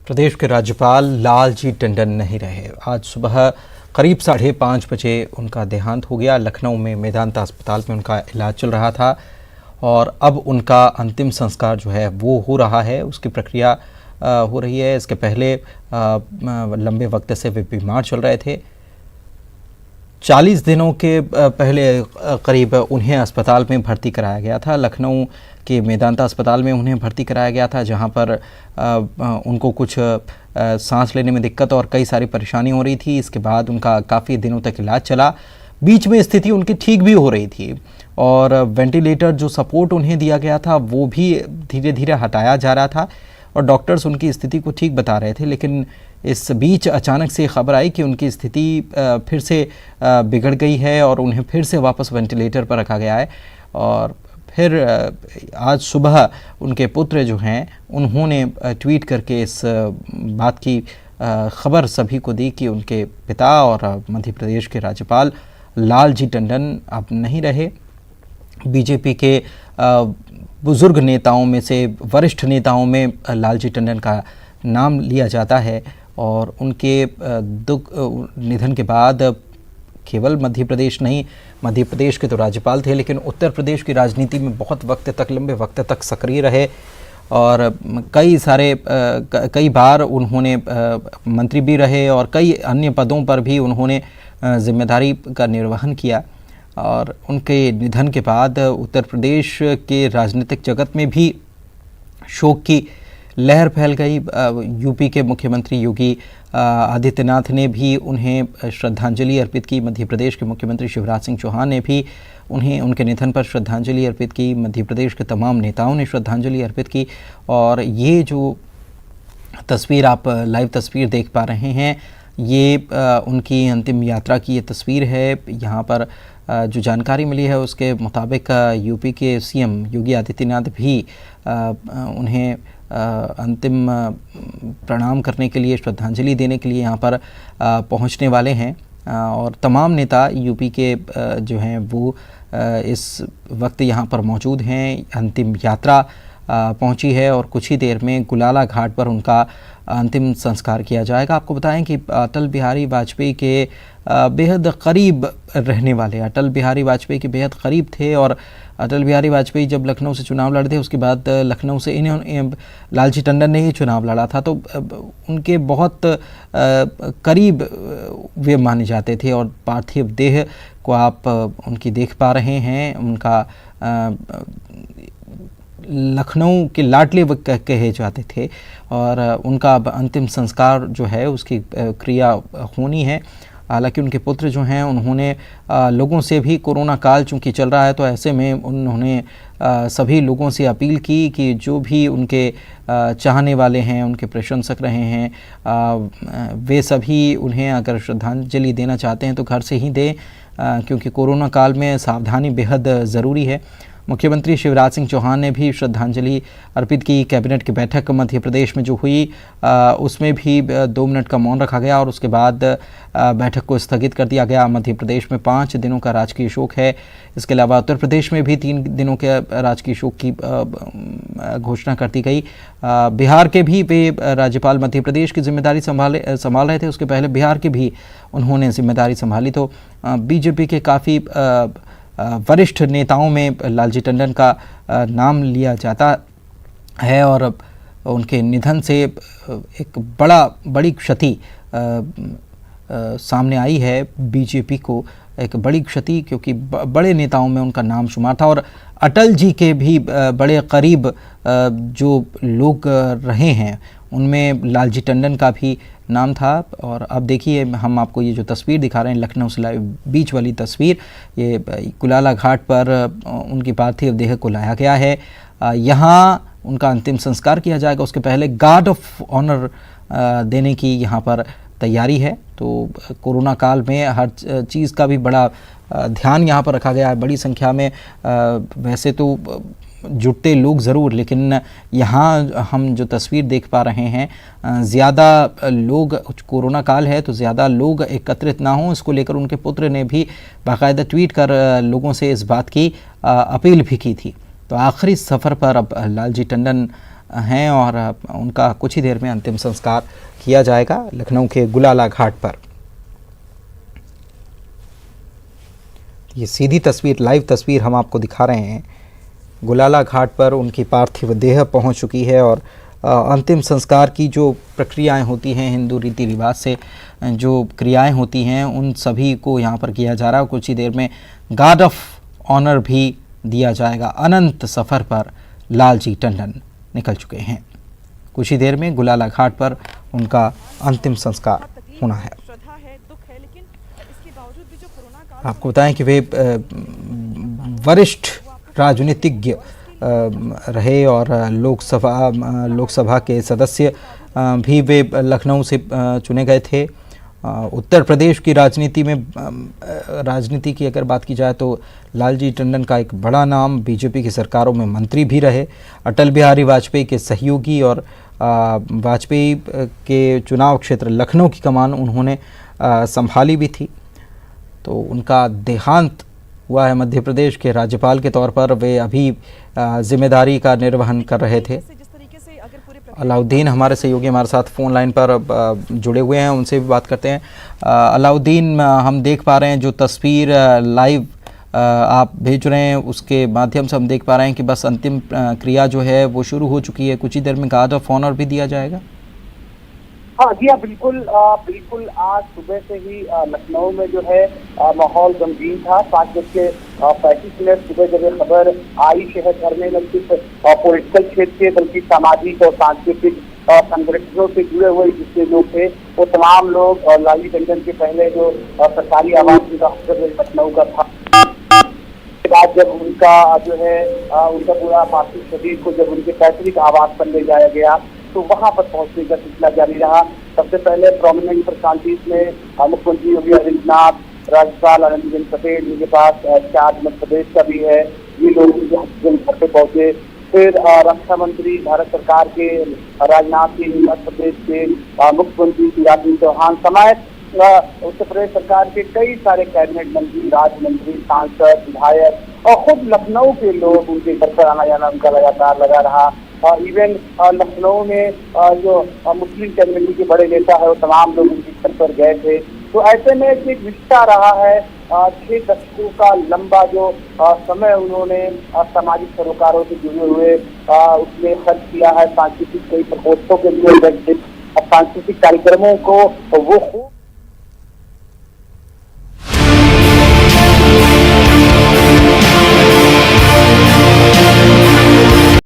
प्रदेश के राज्यपाल लालजी टंडन नहीं रहे। आज सुबह करीब 5:30 बजे उनका देहांत हो गया। लखनऊ में मेदांता अस्पताल में उनका इलाज चल रहा था और अब उनका अंतिम संस्कार जो है वो हो रहा है, उसकी प्रक्रिया हो रही है। इसके पहले लंबे वक्त से वे बीमार चल रहे थे। 40 दिनों के पहले करीब उन्हें अस्पताल में भर्ती कराया गया था। लखनऊ के मेदांता अस्पताल में उन्हें भर्ती कराया गया था, जहां पर उनको कुछ सांस लेने में दिक्कत और कई सारी परेशानी हो रही थी। इसके बाद उनका काफ़ी दिनों तक इलाज चला। बीच में स्थिति उनकी ठीक भी हो रही थी और वेंटिलेटर जो सपोर्ट उन्हें दिया गया था वो भी धीरे धीरे हटाया जा रहा था और डॉक्टर्स उनकी स्थिति को ठीक बता रहे थे। लेकिन इस बीच अचानक से खबर आई कि उनकी स्थिति फिर से बिगड़ गई है और उन्हें फिर से वापस वेंटिलेटर पर रखा गया है। और फिर आज सुबह उनके पुत्र जो हैं उन्होंने ट्वीट करके इस बात की खबर सभी को दी कि उनके पिता और मध्य प्रदेश के राज्यपाल लालजी टंडन अब नहीं रहे। बीजेपी के बुजुर्ग नेताओं में से वरिष्ठ नेताओं में लालजी टंडन का नाम लिया जाता है और उनके निधन के बाद केवल मध्य प्रदेश नहीं, मध्य प्रदेश के तो राज्यपाल थे लेकिन उत्तर प्रदेश की राजनीति में बहुत वक्त तक, लंबे वक्त तक सक्रिय रहे और कई बार उन्होंने मंत्री भी रहे और कई अन्य पदों पर भी उन्होंने जिम्मेदारी का निर्वहन किया। और उनके निधन के बाद उत्तर प्रदेश के राजनीतिक जगत में भी शोक की लहर फैल गई। यूपी के मुख्यमंत्री योगी आदित्यनाथ ने भी उन्हें श्रद्धांजलि अर्पित की। मध्य प्रदेश के मुख्यमंत्री शिवराज सिंह चौहान ने भी उन्हें उनके निधन पर श्रद्धांजलि अर्पित की। मध्य प्रदेश के तमाम नेताओं ने श्रद्धांजलि अर्पित की। और ये जो तस्वीर आप लाइव तस्वीर देख पा रहे हैं, ये उनकी अंतिम यात्रा की ये तस्वीर है। यहाँ पर जो जानकारी मिली है उसके मुताबिक यूपी के सीएम योगी आदित्यनाथ भी उन्हें अंतिम प्रणाम करने के लिए, श्रद्धांजलि देने के लिए यहाँ पर पहुँचने वाले हैं। और तमाम नेता यूपी के जो हैं वो इस वक्त यहाँ पर मौजूद हैं। अंतिम यात्रा पहुंची है और कुछ ही देर में गुलाला घाट पर उनका अंतिम संस्कार किया जाएगा। आपको बताएं कि अटल बिहारी वाजपेयी के बेहद करीब रहने वाले, अटल बिहारी वाजपेयी के बेहद करीब थे और अटल बिहारी वाजपेयी जब लखनऊ से चुनाव लड़े थे उसके बाद लखनऊ से इन्हें लालजी टंडन ने ही चुनाव लड़ा था, तो उनके बहुत करीब वे माने जाते थे। और पार्थिव देह को आप उनकी देख पा रहे हैं। उनका लखनऊ के लाडले कहे जाते थे और उनका अंतिम संस्कार जो है उसकी क्रिया होनी है। हालांकि उनके पुत्र जो हैं उन्होंने लोगों से भी, कोरोना काल चूँकि चल रहा है तो ऐसे में उन्होंने सभी लोगों से अपील की कि जो भी उनके चाहने वाले हैं, उनके प्रशंसक रहे हैं, वे सभी उन्हें अगर श्रद्धांजलि देना चाहते हैं तो घर से ही दें, क्योंकि कोरोना काल में सावधानी बेहद ज़रूरी है। मुख्यमंत्री शिवराज सिंह चौहान ने भी श्रद्धांजलि अर्पित की। कैबिनेट की बैठक मध्य प्रदेश में जो हुई उसमें भी 2 मिनट का मौन रखा गया और उसके बाद बैठक को स्थगित कर दिया गया। मध्य प्रदेश में 5 दिनों का राजकीय शोक है। इसके अलावा उत्तर प्रदेश में भी 3 दिनों के राजकीय शोक की घोषणा कर दी गई। बिहार के भी वे राज्यपाल मध्य प्रदेश की जिम्मेदारी संभाल रहे थे, उसके पहले बिहार की भी उन्होंने जिम्मेदारी संभाली। तो बीजेपी के काफ़ी वरिष्ठ नेताओं में लालजी टंडन का नाम लिया जाता है और उनके निधन से एक बड़ी क्षति सामने आई है बीजेपी को, एक बड़ी क्षति, क्योंकि बड़े नेताओं में उनका नाम शुमार था और अटल जी के भी बड़े करीब जो लोग रहे हैं उनमें लालजी टंडन का भी नाम था। और अब देखिए, हम आपको ये जो तस्वीर दिखा रहे हैं लखनऊ से लाइव बीच वाली तस्वीर, ये गुलाला घाट पर उनकी पार्थिव देह को लाया गया है। यहाँ उनका अंतिम संस्कार किया जाएगा। उसके पहले गार्ड ऑफ ऑनर देने की यहाँ पर तैयारी है। तो कोरोना काल में हर चीज़ का भी बड़ा ध्यान यहाँ पर रखा गया है। बड़ी संख्या में वैसे तो जुटते लोग ज़रूर, लेकिन यहाँ हम जो तस्वीर देख पा रहे हैं, ज़्यादा लोग, कोरोना काल है तो ज़्यादा लोग एकत्रित ना हों, इसको लेकर उनके पुत्र ने भी बाकायदा ट्वीट कर लोगों से इस बात की अपील भी की थी। तो आखिरी सफ़र पर अब लालजी टंडन हैं और उनका कुछ ही देर में अंतिम संस्कार किया जाएगा लखनऊ के गुलाला घाट पर। ये सीधी तस्वीर, लाइव तस्वीर हम आपको दिखा रहे हैं। गुलाला घाट पर उनकी पार्थिव देह पहुंच चुकी है और अंतिम संस्कार की जो प्रक्रियाएं होती हैं, हिंदू रीति रिवाज से जो क्रियाएं होती हैं, उन सभी को यहां पर किया जा रहा है। कुछ ही देर में गार्ड ऑफ ऑनर भी दिया जाएगा। अनंत सफ़र पर लालजी टंडन निकल चुके हैं। कुछ ही देर में गुलाला घाट पर उनका अंतिम संस्कार होना है। आपको बताएं कि वे वरिष्ठ राजनीतिज्ञ रहे और लोकसभा के सदस्य भी वे लखनऊ से चुने गए थे। उत्तर प्रदेश की राजनीति की अगर बात की जाए तो लालजी टंडन का एक बड़ा नाम, बीजेपी की सरकारों में मंत्री भी रहे, अटल बिहारी वाजपेयी के सहयोगी और वाजपेयी के चुनाव क्षेत्र लखनऊ की कमान उन्होंने संभाली भी थी। तो उनका देहांत हुआ है मध्य प्रदेश के राज्यपाल के तौर पर। वे अभी जिम्मेदारी का निर्वहन कर रहे थे। अलाउद्दीन हमारे सहयोगी हमारे साथ फ़ोन लाइन पर जुड़े हुए हैं, उनसे भी बात करते हैं। अलाउद्दीन, हम देख पा रहे हैं जो तस्वीर लाइव आप भेज रहे हैं उसके माध्यम से हम देख पा रहे हैं कि बस अंतिम क्रिया जो है वो शुरू हो चुकी है। कुछ ही देर में गार्ड ऑफ ऑनर भी दिया जाएगा। हाँ जी, हाँ बिल्कुल बिल्कुल। आज सुबह से ही लखनऊ में जो है माहौल गमगीन था। 5:35 सुबह जब ये खबर आई शहर भर में, न सिर्फ पॉलिटिकल क्षेत्र के बल्कि सामाजिक और सांस्कृतिक संगठनों से जुड़े हुए जितने लोग थे वो तमाम लोग लालजी टंडन के पहले जो सरकारी आवास लखनऊ का था, बाद जब उनका जो है उनका पूरा पार्थिव शरीर को जब उनके पैतृक आवास पर ले जाया गया तो वहां पर पहुंचने का सिलसिला जारी रहा। सबसे पहले प्रोमिनेंट पर्सनालिटीज में मुख्यमंत्री योगी आदित्यनाथ, राज्यपाल आनंदीबेन पटेल, जिनके पास चार्ज मध्य प्रदेश का भी है, ये लोग उनके घर पे पहुंचे। फिर रक्षा मंत्री भारत सरकार के राजनाथ सिंह, मध्य प्रदेश के मुख्यमंत्री शिवराज सिंह चौहान समेत उत्तर प्रदेश सरकार के कई सारे कैबिनेट मंत्री, राज्य मंत्री, सांसद, विधायक और खुद लखनऊ के लोग उनके घर पर आना जाना उनका लगातार लगा रहा। इवन लखनऊ में जो मुस्लिम कम्युनिटी के बड़े नेता है वो तमाम लोग उनके घर पर गए थे। तो ऐसे में एक रिश्ता रहा है 6 दशकों का लंबा जो समय उन्होंने सामाजिक सरोकारों से जुड़े हुए उसमें खर्च किया है। सांस्कृतिक कई प्रकोष्ठों के लिए सांस्कृतिक कार्यक्रमों को वो